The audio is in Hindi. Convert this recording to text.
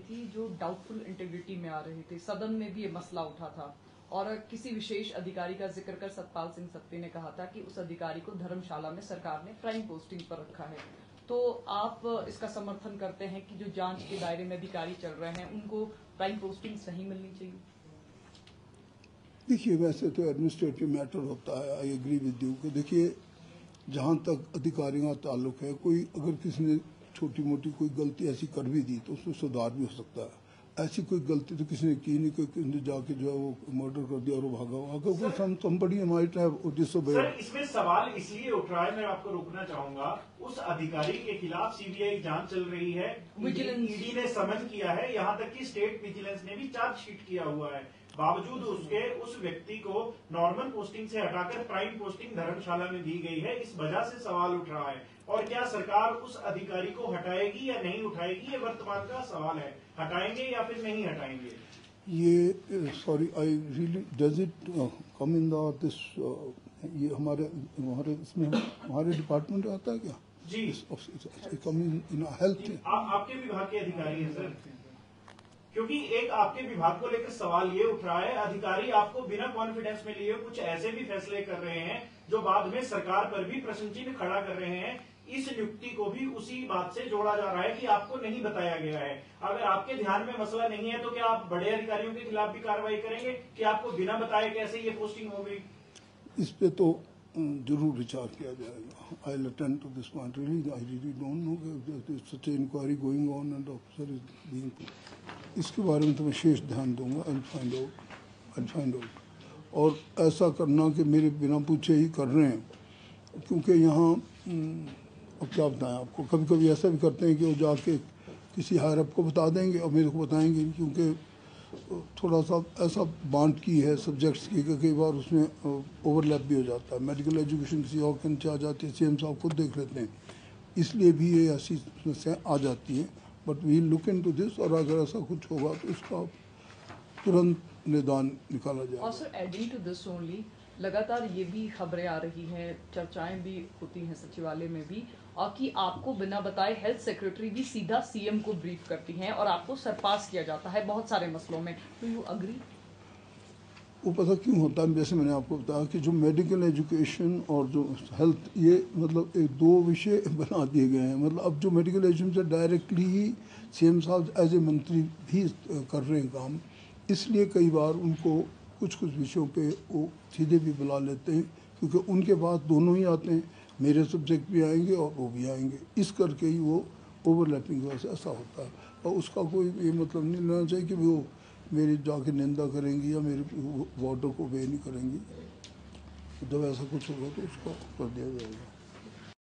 थी जो डाउटफुल इंटीग्रिटी में आ रहे थे। सदन में भी ये मसला उठा था और किसी विशेष अधिकारी का जिक्र कर सतपाल सिंह सत्ती ने कहा था कि उस अधिकारी को धर्मशाला में सरकार ने प्राइम पोस्टिंग पर रखा है। तो आप इसका समर्थन करते हैं कि जो जांच के दायरे में अधिकारी चल रहे हैं उनको प्राइम पोस्टिंग सही मिलनी चाहिए? देखिए, वैसे तो एडमिनिस्ट्रेटिव मैटर होता है, आई एग्री विद यू कि देखिए जहाँ तक अधिकारियों का ताल्लुक है, कोई अगर किसी ने छोटी मोटी कोई गलती ऐसी कर भी दी तो उसमें सुधार भी हो सकता है। ऐसी कोई गलती तो किसी ने की नहीं कि किसी ने जाके जो है वो मर्डर कर दिया और वो भागा somebody might have disobeyed। Sir, इसमें सवाल इसलिए उठ रहा है, मैं आपको रोकना चाहूंगा, उस अधिकारी के खिलाफ सीबीआई जांच चल रही है, ईडी ने समन किया है, यहाँ तक कि स्टेट विजिलेंस ने भी चार्जशीट किया हुआ है। बावजूद उसके उस व्यक्ति को नॉर्मल पोस्टिंग से हटाकर प्राइम पोस्टिंग धर्मशाला में दी गई है। इस वजह से सवाल उठ रहा है। और क्या सरकार उस अधिकारी को हटाएगी या नहीं उठाएगी, ये वर्तमान का सवाल है। हटाएंगे या फिर नहीं हटाएंगे? ये sorry, I really does it come in this, ये हमारे इसमें हमारे डिपार्टमेंट में आता है क्या जी? कम इन हेल्थ। आपके विभाग के अधिकारी हैं सर, क्योंकि एक आपके विभाग को लेकर सवाल ये उठ रहा है, अधिकारी आपको बिना कॉन्फिडेंस में लिए कुछ ऐसे भी फैसले कर रहे हैं जो बाद में सरकार पर भी प्रश्न चिन्ह खड़ा कर रहे हैं। इस नियुक्ति को भी उसी बात से जोड़ा जा रहा है कि आपको नहीं बताया गया है। अगर आपके ध्यान में मसला नहीं है तो क्या आप बड़े अधिकारियों के खिलाफ भी कार्रवाई करेंगे कि आपको बिना बताए कैसे ये पोस्टिंग हो गई? इस पे तो जरूर विचार किया जाएगा। I attend to this point, really I really don't know such inquiry going on and officer is being, इसके बारे में तो मैं शेष ध्यान दूंगा। आई फाइंड आउट और ऐसा करना कि मेरे बिना पूछे ही कर रहे हैं, क्योंकि यहाँ अब क्या बताएं आपको, कभी कभी ऐसा भी करते हैं कि वो जाके किसी हायर अप को बता देंगे और मेरे को बताएंगे, क्योंकि थोड़ा सा ऐसा बांट की है सब्जेक्ट्स की कि कई बार उसमें ओवरलैप भी हो जाता है। मेडिकल एजुकेशन किसी और के नीचे आ जाती है, सीएम साहब खुद देख लेते हैं, इसलिए भी ये ऐसी समस्याएं आ जाती हैं। But we look into this, और अगर ऐसा कुछ होगा तो इसका तुरंत निदान निकाला जाएगा। Also adding to this only, लगातार ये भी खबरें आ रही हैं, चर्चाएं भी होती हैं सचिवालय में भी, और कि आपको बिना बताए हेल्थ सेक्रेटरी भी सीधा सीएम को ब्रीफ करती हैं और आपको सरपास किया जाता है बहुत सारे मसलों में। Do you agree? वो पता क्यों होता है, जैसे मैंने आपको बताया कि जो मेडिकल एजुकेशन और जो हेल्थ, ये मतलब एक दो विषय बना दिए गए हैं। मतलब अब जो मेडिकल एजुकेशन से डायरेक्टली ही सीएम साहब एज ए मंत्री भी कर रहे हैं काम, इसलिए कई बार उनको कुछ विषयों पे वो सीधे भी बुला लेते हैं, क्योंकि उनके पास दोनों ही आते हैं, मेरे सब्जेक्ट भी आएंगे और वो भी आएंगे, इस करके ही वो ओवरलैपिंग की वजह से ऐसा होता है। और उसका कोई ये मतलब नहीं लेना चाहिए कि वो मेरी जाके निंदा करेंगी या मेरे वार्डों को वे नहीं करेंगी। जब ऐसा कुछ होगा तो उसको कर दिया जाएगा।